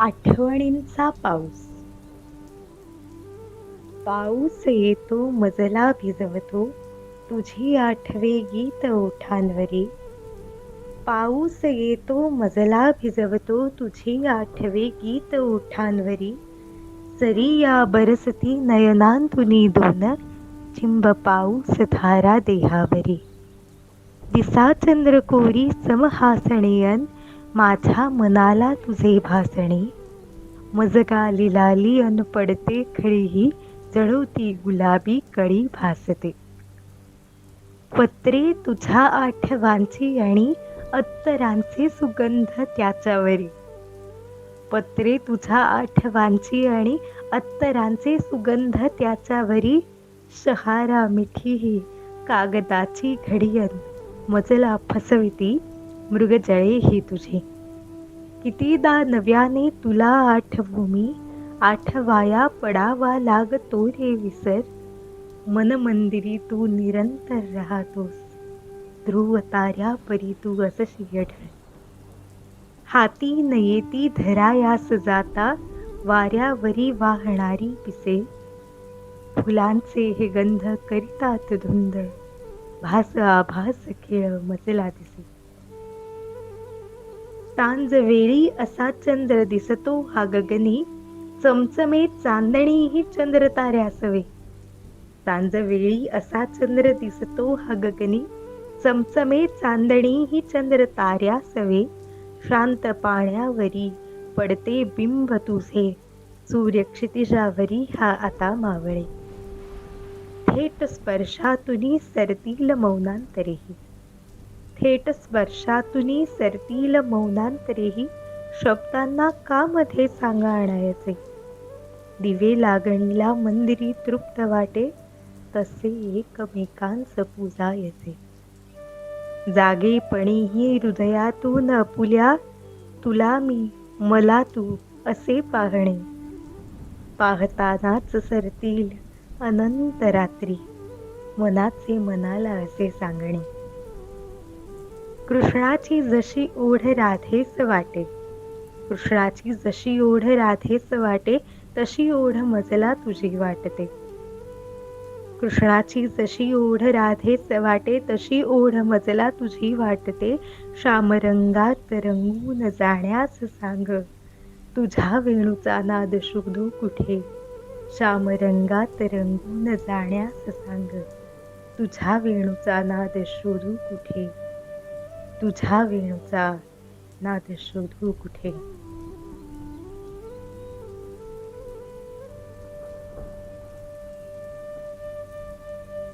आठवणींचा पाऊस. पाऊस येतो मजला भिजवतो, तुझी आठवे गीत ओठांवरी. पाऊस येतो मजला भिजवतो, तुझी आठवे गीत ओठांवरी. सरी या बरसती नयनांतुनी दोन, चिंब पाऊस धारा देहावरी. दिसा चंद्रकोरी समहासणीयन, माझ्या मनाला तुझे भासणे. मजगा लिलाली अन पडते खळीही, जळवती गुलाबी कळी भासते. पत्रे तुझ्या आठवांची आणि अत्तरांचे सुगंध त्याच्यावरी. पत्रे तुझ्या आठवांची आणि अत्तरांचे सुगंध त्याच्यावरी. शहारा मिठीही कागदाची घडियन, मजला फसविती मृगजळे ही तुझी. कितीदा नव्याने तुला आठवू मी, आठवाया पडावा लागतो रे विसर. मनमंदिरी तू निरंतर राहतोस, ध्रुव ताऱ्या परी तू असशी अढळ. हाती नयेती धरायास जाता, वाऱ्यावरी वाहणारी पिसे. फुलांचे हे गंध करितात धुंदळ, भास आभास खेळ मजला दिसे. सांजवेळी असा चंद्र दिसतो हा गगनी, चमचमे चांदणी ही चंद्र ताऱ्यासवे. सांजवेळी असा चंद्र दिसतो हा गगनी, चमचमे चांदणी ही चंद्र ताऱ्यासवे. शांत पाण्यावरी पडते बिंब तुझे, सूर्य क्षितिजावरी हा आता मावळे. थेट स्पर्शातुनी सरतील मौनांतरेही, थेट स्पर्शातुनी सरतील मौनांतरेही. शब्दांना का मध्ये सांगा आणायचे, दिवे लागणीला मंदिरी तृप्त वाटे, तसे एकमेकांस पूजायचे. जागेपणीही हृदयातून आपुल्या, तुला मी मला तू असे पाहणे. पाहतानाच सरतील अनंत रात्री, मनाचे मनाला असे सांगणे. कृष्णाची जशी ओढ राधेस वाटे, कृष्णाची जशी ओढ राधेस वाटे, तशी ओढ मजला तुझी वाटते. कृष्णाची जशी ओढ राधेस वाटे, तशी ओढ मजला तुझी वाटते. श्यामरंगात रंगून जाण्यास सांग, तुझ्या वेणूचा नाद शोधू कुठे. श्यामरंगात रंगून जाण्यास सांग, तुझ्या वेणूचा नाद शोधू कुठे. तुझ्या वेणूचा नाद शोधू कुठे.